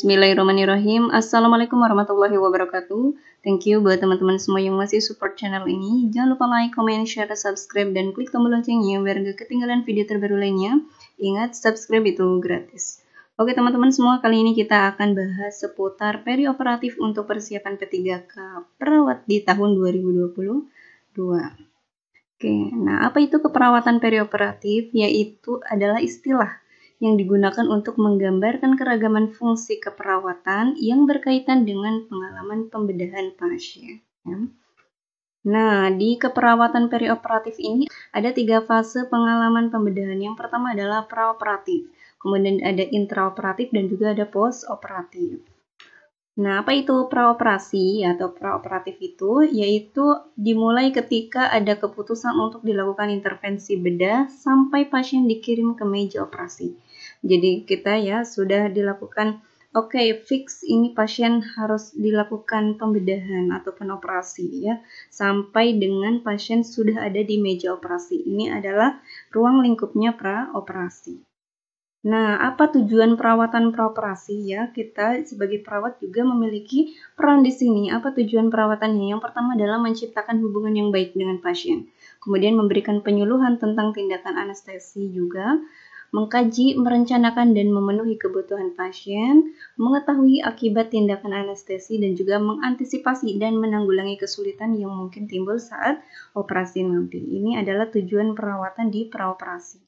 Bismillahirrahmanirrahim. Assalamualaikum warahmatullahi wabarakatuh. Thank you buat teman-teman semua yang masih support channel ini. Jangan lupa like, comment, share, subscribe, dan klik tombol loncengnya biar gak ketinggalan video terbaru lainnya. Ingat, subscribe itu gratis. Oke teman-teman semua, kali ini kita akan bahas seputar perioperatif untuk persiapan P3K perawat di tahun 2022. Oke, nah apa itu keperawatan perioperatif? Yaitu adalah istilah yang digunakan untuk menggambarkan keragaman fungsi keperawatan yang berkaitan dengan pengalaman pembedahan pasien. Nah, di keperawatan perioperatif ini ada 3 fase pengalaman pembedahan. Yang pertama adalah praoperatif, kemudian ada intraoperatif dan juga ada postoperatif. Nah, apa itu praoperasi atau praoperatif itu? Yaitu dimulai ketika ada keputusan untuk dilakukan intervensi bedah sampai pasien dikirim ke meja operasi. Jadi kita ya sudah dilakukan, oke, fix ini pasien harus dilakukan pembedahan ataupun operasi ya, sampai dengan pasien sudah ada di meja operasi. Ini adalah ruang lingkupnya praoperasi. Nah, apa tujuan perawatan praoperasi ya? Kita sebagai perawat juga memiliki peran di sini. Apa tujuan perawatannya? Yang pertama adalah menciptakan hubungan yang baik dengan pasien. Kemudian memberikan penyuluhan tentang tindakan anestesi juga, mengkaji, merencanakan, dan memenuhi kebutuhan pasien, mengetahui akibat tindakan anestesi, dan juga mengantisipasi dan menanggulangi kesulitan yang mungkin timbul saat operasi nanti. Ini adalah tujuan perawatan di praoperasi.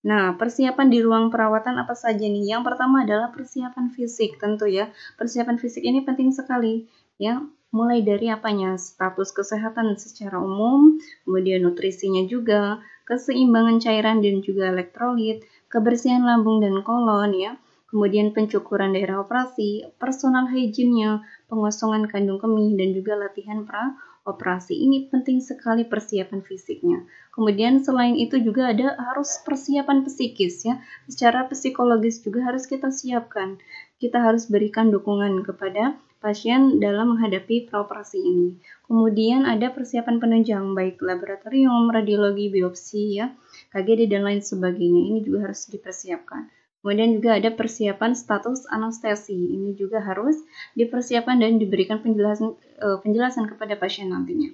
Nah, persiapan di ruang perawatan apa saja nih? Yang pertama adalah persiapan fisik, tentu ya. Persiapan fisik ini penting sekali, ya. Mulai dari apanya? Status kesehatan secara umum, kemudian nutrisinya juga, keseimbangan cairan dan juga elektrolit, kebersihan lambung dan kolon ya, kemudian pencukuran daerah operasi, personal hygiene-nya, pengosongan kandung kemih dan juga latihan praoperasi. Ini penting sekali persiapan fisiknya. Kemudian selain itu juga ada harus persiapan psikis ya. Secara psikologis juga harus kita siapkan. Kita harus berikan dukungan kepada pasien dalam menghadapi praoperasi ini. Kemudian ada persiapan penunjang baik laboratorium, radiologi, biopsi ya, KGD dan lain sebagainya. Ini juga harus dipersiapkan. Kemudian juga ada persiapan status anestesi. Ini juga harus dipersiapkan dan diberikan penjelasan kepada pasien nantinya.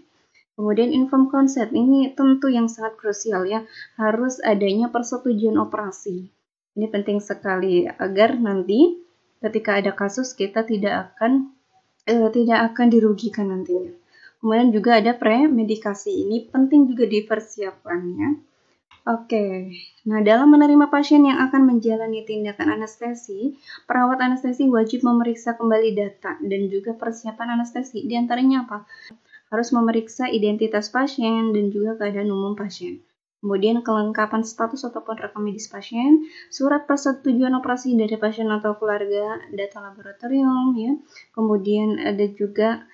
Kemudian informed consent ini tentu yang sangat krusial ya, harus adanya persetujuan operasi. Ini penting sekali agar nanti ketika ada kasus kita tidak akan dirugikan nantinya. Kemudian juga ada premedikasi, ini penting juga dipersiapkan ya. Oke, nah dalam menerima pasien yang akan menjalani tindakan anestesi, perawat anestesi wajib memeriksa kembali data dan juga persiapan anestesi. Di antaranya apa? Harus memeriksa identitas pasien dan juga keadaan umum pasien. Kemudian kelengkapan status ataupun rekam medis pasien, surat persetujuan operasi dari pasien atau keluarga, data laboratorium ya. Kemudian ada juga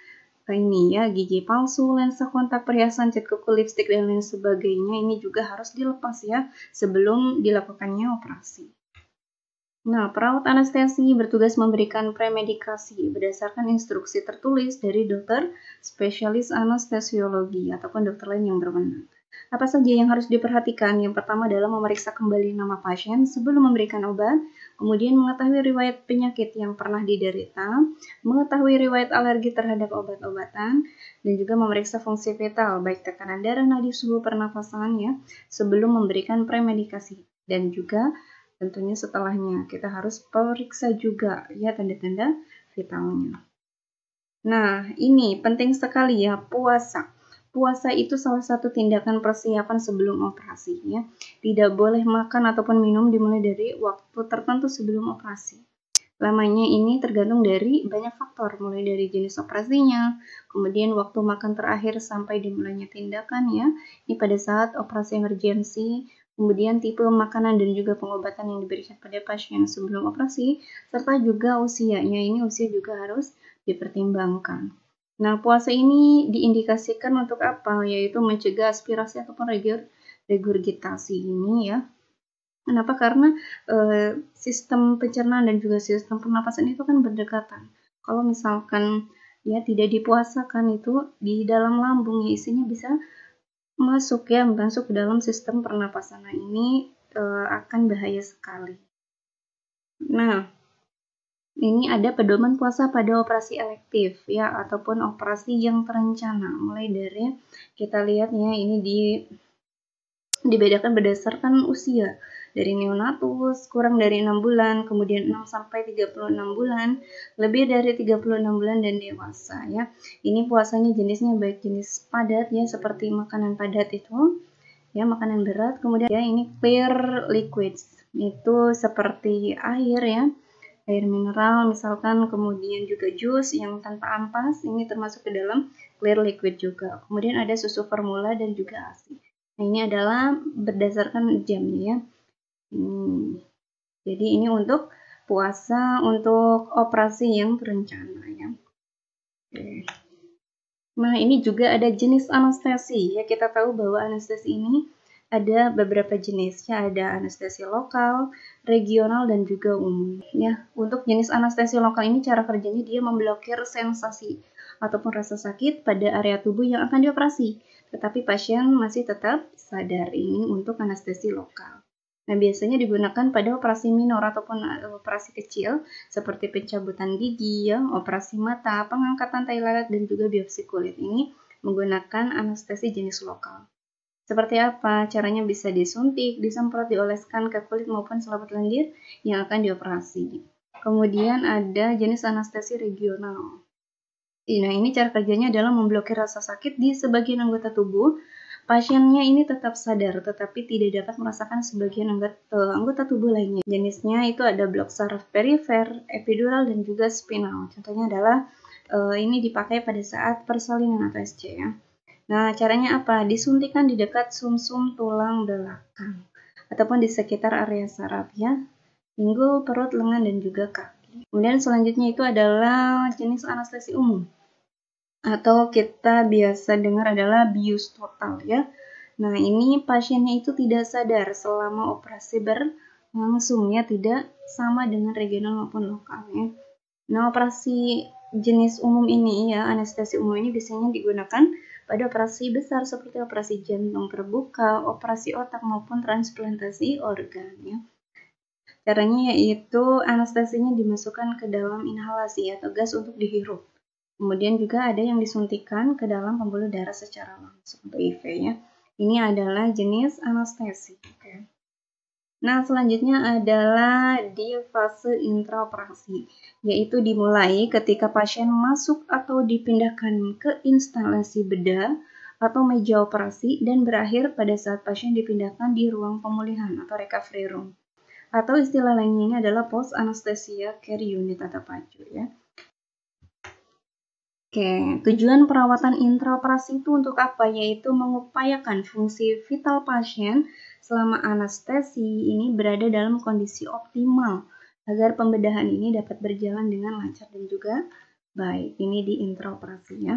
ini ya, gigi palsu, lensa kontak, perhiasan, cat kuku, lipstik dan lain sebagainya. Ini juga harus dilepas ya sebelum dilakukannya operasi. Nah, perawat anestesi bertugas memberikan premedikasi berdasarkan instruksi tertulis dari dokter spesialis anestesiologi ataupun dokter lain yang berwenang. Apa saja yang harus diperhatikan? Yang pertama adalah memeriksa kembali nama pasien sebelum memberikan obat, kemudian mengetahui riwayat penyakit yang pernah diderita, mengetahui riwayat alergi terhadap obat-obatan, dan juga memeriksa fungsi vital, baik tekanan darah, nadi, suhu pernafasan ya, sebelum memberikan premedikasi. Dan juga tentunya setelahnya kita harus periksa juga ya tanda-tanda vitalnya. Nah, ini penting sekali ya, puasa. Puasa itu salah satu tindakan persiapan sebelum operasi ya. Tidak boleh makan ataupun minum dimulai dari waktu tertentu sebelum operasi. Lamanya ini tergantung dari banyak faktor, mulai dari jenis operasinya, kemudian waktu makan terakhir sampai dimulainya tindakan ya. Ini pada saat operasi emergensi, kemudian tipe makanan dan juga pengobatan yang diberikan pada pasien sebelum operasi, serta juga usianya. Ini usia juga harus dipertimbangkan. Nah, puasa ini diindikasikan untuk apa? Yaitu mencegah aspirasi ataupun regurgitasi ini ya. Kenapa? Karena sistem pencernaan dan juga sistem pernapasan itu kan berdekatan. Kalau misalkan ya tidak dipuasakan itu di dalam lambung ya isinya bisa masuk ke dalam sistem pernapasan. Nah, ini akan bahaya sekali. Nah, Ini ada pedoman puasa pada operasi elektif ya, ataupun operasi yang terencana. Mulai dari kita lihat ya, ini dibedakan berdasarkan usia. Dari neonatus kurang dari 6 bulan, kemudian 6 sampai 36 bulan, lebih dari 36 bulan dan dewasa ya. Ini puasanya jenisnya baik jenis padat ya, seperti makanan padat itu ya, makanan berat. Kemudian ya, ini clear liquids, itu seperti air ya, air mineral misalkan, kemudian juga jus yang tanpa ampas, ini termasuk ke dalam clear liquid juga. Kemudian ada susu formula dan juga ASI. Nah, ini adalah berdasarkan jam ya. Jadi ini untuk puasa untuk operasi yang terencana ya. Oke. Nah, ini juga ada jenis anestesi ya. Kita tahu bahwa anestesi ini ada beberapa jenis ya, ada anestesi lokal, regional, dan juga umum ya. Untuk jenis anestesi lokal ini cara kerjanya dia memblokir sensasi ataupun rasa sakit pada area tubuh yang akan dioperasi, tetapi pasien masih tetap sadar. Ini untuk anestesi lokal. Nah, biasanya digunakan pada operasi minor ataupun operasi kecil seperti pencabutan gigi, ya, operasi mata, pengangkatan tai lalat, dan juga biopsi kulit. Ini menggunakan anestesi jenis lokal. Seperti apa? Caranya bisa disuntik, disemprot, dioleskan ke kulit maupun selaput lendir yang akan dioperasi. Kemudian ada jenis anestesi regional. Nah, ini cara kerjanya adalah memblokir rasa sakit di sebagian anggota tubuh. Pasiennya ini tetap sadar, tetapi tidak dapat merasakan sebagian anggota tubuh lainnya. Jenisnya itu ada blok saraf perifer, epidural, dan juga spinal. Contohnya adalah ini dipakai pada saat persalinan atau SC ya. Nah, caranya apa? Disuntikan di dekat sumsum tulang belakang ataupun di sekitar area saraf ya, pinggul, perut, lengan, dan juga kaki. Kemudian selanjutnya itu adalah jenis anestesi umum, atau kita biasa dengar adalah bius total ya. Nah, ini pasiennya itu tidak sadar selama operasi berlangsung ya, tidak sama dengan regional maupun lokal ya. Nah, operasi jenis umum ini ya, anestesi umum ini biasanya digunakan pada operasi besar seperti operasi jantung terbuka, operasi otak maupun transplantasi organ ya. Caranya yaitu anestesinya dimasukkan ke dalam inhalasi atau gas untuk dihirup. Kemudian juga ada yang disuntikan ke dalam pembuluh darah secara langsung atau IV ya. Ini adalah jenis anestesi. Oke. Nah, selanjutnya adalah di fase intraoperasi, yaitu dimulai ketika pasien masuk atau dipindahkan ke instalasi bedah atau meja operasi dan berakhir pada saat pasien dipindahkan di ruang pemulihan atau recovery room. Atau istilah lainnya ini adalah post anesthesia care unit atau PACU ya. Oke, tujuan perawatan intraoperasi itu untuk apa? Yaitu mengupayakan fungsi vital pasien selama anestesi ini berada dalam kondisi optimal agar pembedahan ini dapat berjalan dengan lancar dan juga baik. Ini di intraoperasinya.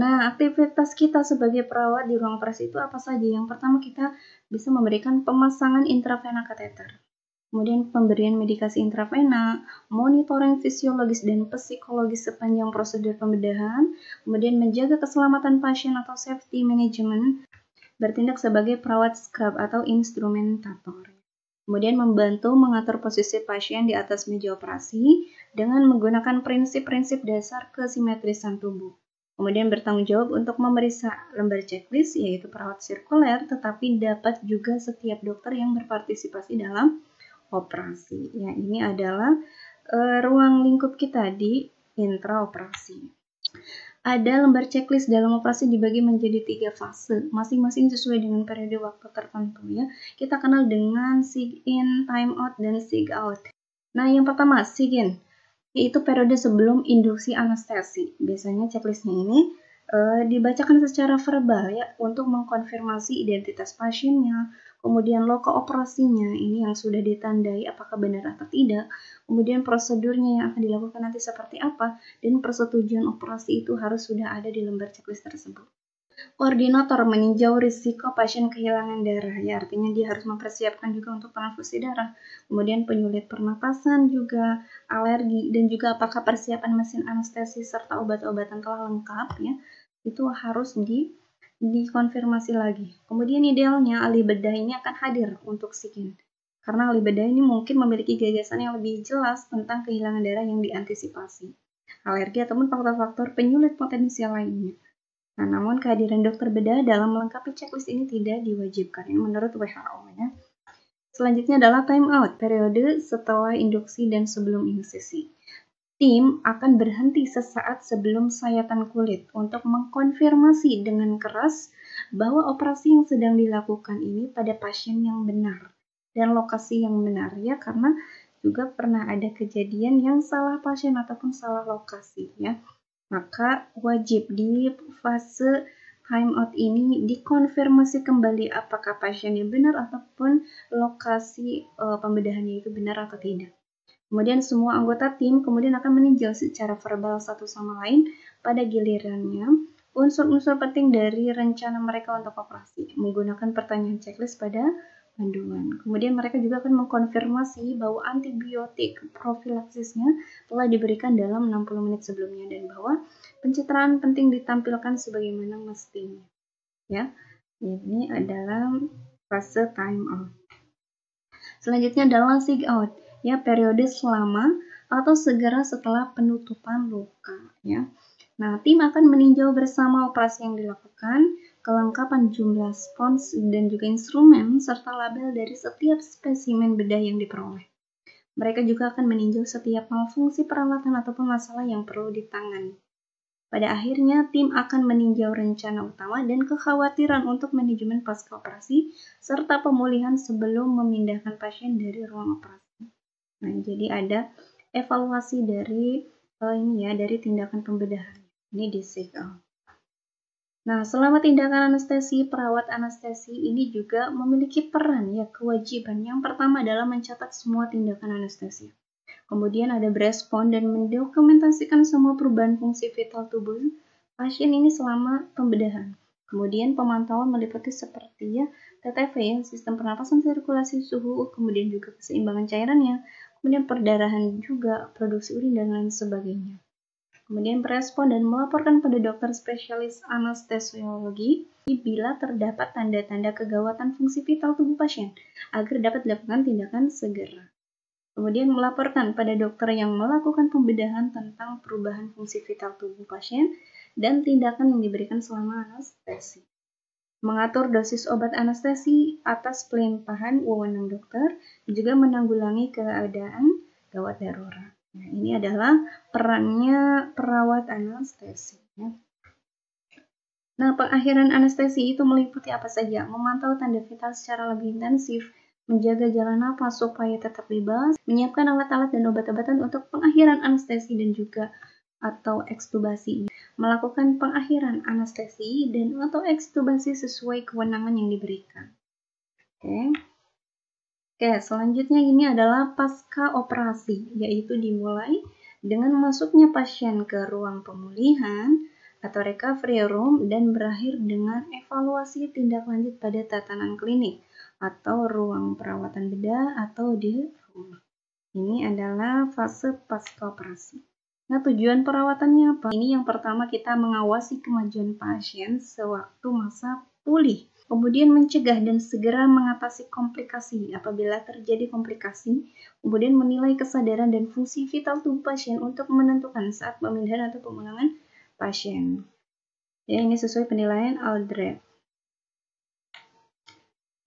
Nah, aktivitas kita sebagai perawat di ruang operasi itu apa saja? Yang pertama, kita bisa memberikan pemasangan intravena kateter. Kemudian pemberian medikasi intravena, monitoring fisiologis dan psikologis sepanjang prosedur pembedahan, kemudian menjaga keselamatan pasien atau safety management, bertindak sebagai perawat scrub atau instrumentator. Kemudian membantu mengatur posisi pasien di atas meja operasi dengan menggunakan prinsip-prinsip dasar kesimetrisan tubuh. Kemudian bertanggung jawab untuk memeriksa lembar checklist, yaitu perawat sirkuler, tetapi dapat juga setiap dokter yang berpartisipasi dalam operasi. Ya, ini adalah ruang lingkup kita di intraoperasi. Ada lembar checklist dalam operasi dibagi menjadi 3 fase, masing-masing sesuai dengan periode waktu tertentu ya. Kita kenal dengan sig in, time out, dan sig out. Nah, yang pertama sig in, yaitu periode sebelum induksi anestesi. Biasanya checklistnya ini dibacakan secara verbal ya untuk mengkonfirmasi identitas pasiennya, kemudian lokal operasinya ini yang sudah ditandai apakah benar atau tidak, kemudian prosedurnya yang akan dilakukan nanti seperti apa, dan persetujuan operasi itu harus sudah ada di lembar checklist tersebut. Koordinator meninjau risiko pasien kehilangan darah, ya artinya dia harus mempersiapkan juga untuk transfusi darah, kemudian penyulit pernapasan juga, alergi, dan juga apakah persiapan mesin anestesi serta obat-obatan telah lengkap ya, itu harus dikonfirmasi lagi. Kemudian idealnya ahli bedah ini akan hadir untuk SIGIN. Karena ahli bedah ini mungkin memiliki gagasan yang lebih jelas tentang kehilangan darah yang diantisipasi, alergi ataupun faktor-faktor penyulit potensial lainnya. Nah, namun kehadiran dokter bedah dalam melengkapi checklist ini tidak diwajibkan, ini menurut WHO ya. Selanjutnya adalah time out, periode setelah induksi dan sebelum insisi. Tim akan berhenti sesaat sebelum sayatan kulit untuk mengkonfirmasi dengan keras bahwa operasi yang sedang dilakukan ini pada pasien yang benar dan lokasi yang benar ya, karena juga pernah ada kejadian yang salah pasien ataupun salah lokasi ya. Maka wajib di fase time out ini dikonfirmasi kembali apakah pasiennya benar ataupun lokasi pembedahannya itu benar atau tidak. Kemudian semua anggota tim kemudian akan meninjau secara verbal satu sama lain pada gilirannya unsur-unsur penting dari rencana mereka untuk operasi menggunakan pertanyaan checklist pada panduan. Kemudian mereka juga akan mengkonfirmasi bahwa antibiotik profilaksisnya telah diberikan dalam 60 menit sebelumnya dan bahwa pencitraan penting ditampilkan sebagaimana mestinya. Ya, ini adalah fase time out. Selanjutnya adalah sig out, ya, periode selama atau segera setelah penutupan luka ya. Nah, tim akan meninjau bersama operasi yang dilakukan, kelengkapan jumlah spons dan juga instrumen serta label dari setiap spesimen bedah yang diperoleh. Mereka juga akan meninjau setiap malfungsi peralatan ataupun masalah yang perlu ditangani. Pada akhirnya, tim akan meninjau rencana utama dan kekhawatiran untuk manajemen pasca operasi serta pemulihan sebelum memindahkan pasien dari ruang operasi. Nah, jadi ada evaluasi dari dari tindakan pembedahan. Ini di sig out. Nah, selama tindakan anestesi, perawat anestesi ini juga memiliki peran ya, kewajiban. Yang pertama adalah mencatat semua tindakan anestesi. Kemudian ada berespon dan mendokumentasikan semua perubahan fungsi vital tubuh pasien ini selama pembedahan. Kemudian pemantauan meliputi seperti ya TTV ya, sistem pernapasan, sirkulasi, suhu, kemudian juga keseimbangan cairannya, kemudian perdarahan juga, produksi urin dan lain sebagainya. Kemudian berespon dan melaporkan pada dokter spesialis anestesiologi bila terdapat tanda-tanda kegawatan fungsi vital tubuh pasien agar dapat dilakukan tindakan segera. Kemudian melaporkan pada dokter yang melakukan pembedahan tentang perubahan fungsi vital tubuh pasien dan tindakan yang diberikan selama anestesi. Mengatur dosis obat anestesi atas pelimpahan wewenang dokter, juga menanggulangi keadaan gawat darurat. Nah, ini adalah perannya perawat anestesi. Ya. Nah, pengakhiran anestesi itu meliputi apa saja? Memantau tanda vital secara lebih intensif, menjaga jalan napas supaya tetap bebas, menyiapkan alat-alat dan obat-obatan untuk pengakhiran anestesi dan juga atau ekstubasi, melakukan pengakhiran anestesi dan atau ekstubasi sesuai kewenangan yang diberikan. Oke, selanjutnya ini adalah pasca operasi, yaitu dimulai dengan masuknya pasien ke ruang pemulihan atau recovery room dan berakhir dengan evaluasi tindak lanjut pada tatanan klinik atau ruang perawatan bedah atau di rumah. Ini adalah fase pasca operasi. Nah, tujuan perawatannya apa? Ini yang pertama, kita mengawasi kemajuan pasien sewaktu masa pulih. Kemudian mencegah dan segera mengatasi komplikasi apabila terjadi komplikasi. Kemudian menilai kesadaran dan fungsi vital tubuh pasien untuk menentukan saat pemindahan atau pemulangan pasien. Ya, ini sesuai penilaian Aldred.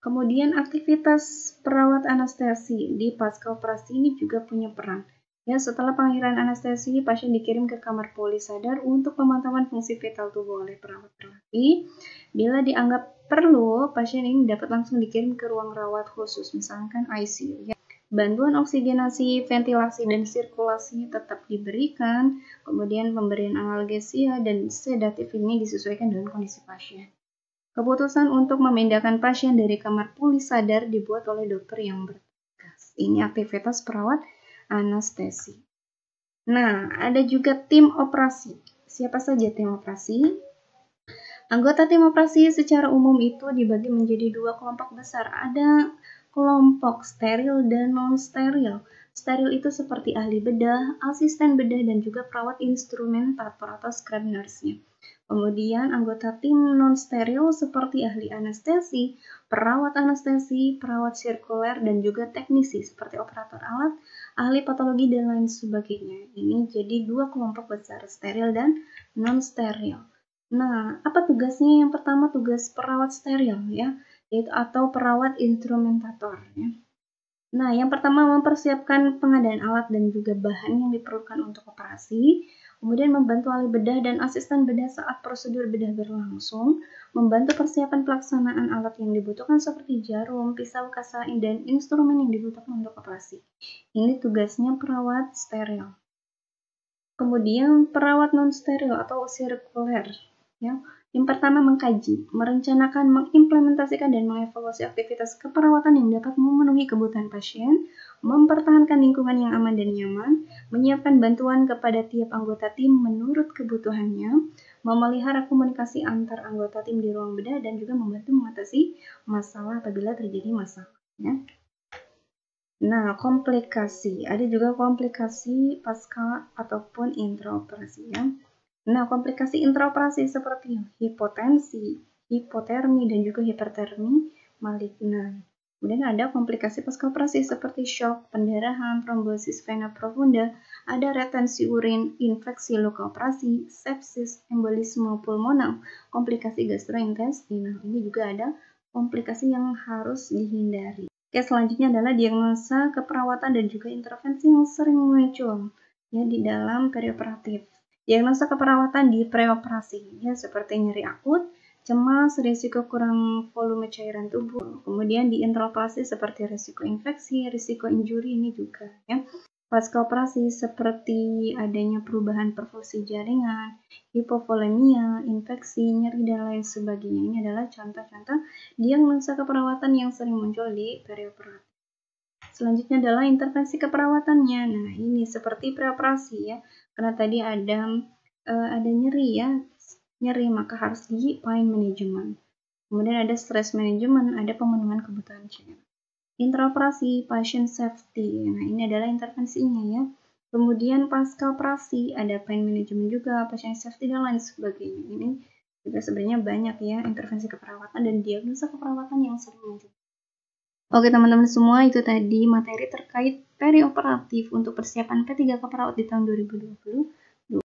Kemudian aktivitas perawat anestesi di pasca operasi ini juga punya peran. Ya, setelah pengakhiran anestesi, pasien dikirim ke kamar poli sadar untuk pemantauan fungsi vital tubuh oleh perawat terlatih. Bila dianggap perlu, pasien ini dapat langsung dikirim ke ruang rawat khusus, misalkan ICU. Ya. Bantuan oksigenasi, ventilasi, dan sirkulasi tetap diberikan. Kemudian pemberian analgesia dan sedatif ini disesuaikan dengan kondisi pasien. Keputusan untuk memindahkan pasien dari kamar puli sadar dibuat oleh dokter yang bertugas. Ini aktivitas perawat anestesi. Nah, ada juga tim operasi. Siapa saja tim operasi? Anggota tim operasi secara umum itu dibagi menjadi dua kelompok besar. Ada kelompok steril dan non-steril. Steril itu seperti ahli bedah, asisten bedah, dan juga perawat instrumentator atau scrub nurse-nya. Kemudian anggota tim non-steril seperti ahli anestesi, perawat sirkuler, dan juga teknisi seperti operator alat, ahli patologi, dan lain sebagainya. Ini jadi dua kelompok besar, steril dan non-steril. Nah, apa tugasnya? Yang pertama tugas perawat steril ya, yaitu atau perawat instrumentator ya. Nah, yang pertama mempersiapkan pengadaan alat dan juga bahan yang diperlukan untuk operasi, kemudian membantu ahli bedah dan asisten bedah saat prosedur bedah berlangsung, membantu persiapan pelaksanaan alat yang dibutuhkan seperti jarum, pisau, kasa, dan instrumen yang dibutuhkan untuk operasi. Ini tugasnya perawat steril. Kemudian perawat non-steril atau sirkuler. Ya. Yang pertama mengkaji, merencanakan, mengimplementasikan, dan mengevaluasi aktivitas keperawatan yang dapat memenuhi kebutuhan pasien, mempertahankan lingkungan yang aman dan nyaman, menyiapkan bantuan kepada tiap anggota tim menurut kebutuhannya, memelihara komunikasi antar anggota tim di ruang bedah, dan juga membantu mengatasi masalah apabila terjadi masalah. Ya. Nah, komplikasi. Ada juga komplikasi pasca ataupun intraoperasi ya. Nah, komplikasi intraoperasi seperti hipotensi, hipotermi, dan juga hipertermi malignan. Kemudian ada komplikasi pasca operasi seperti shock, pendarahan, trombosis vena profunda, ada retensi urin, infeksi luka operasi, sepsis, embolisme pulmonal, komplikasi gastrointestinal. Ini juga ada komplikasi yang harus dihindari. Oke, selanjutnya adalah diagnosa keperawatan dan juga intervensi yang sering muncul ya di dalam perioperatif. Diagnosa keperawatan di preoperasi ya seperti nyeri akut, cemas, risiko kurang volume cairan tubuh. Kemudian di intraoperasi seperti risiko infeksi, risiko injuri ini juga ya. Pasca operasi seperti adanya perubahan perfusi jaringan, hipovolemia, infeksi, nyeri, dan lain sebagainya. Ini adalah contoh-contoh diagnosa keperawatan yang sering muncul di perioperatif. Selanjutnya adalah intervensi keperawatannya. Nah, ini seperti preoperasi ya. Karena tadi ada nyeri ya. Nyeri maka harus di pain management. Kemudian ada stress management, ada pemenuhan kebutuhan cairan. Intraoperasi, patient safety. Nah, ini adalah intervensinya ya. Kemudian pasca operasi ada pain management juga, patient safety, dan lain sebagainya. Ini juga sebenarnya banyak ya intervensi keperawatan dan diagnosa keperawatan yang sering muncul. Oke teman-teman semua, itu tadi materi terkait perioperatif untuk persiapan P3K perawat di tahun 2020.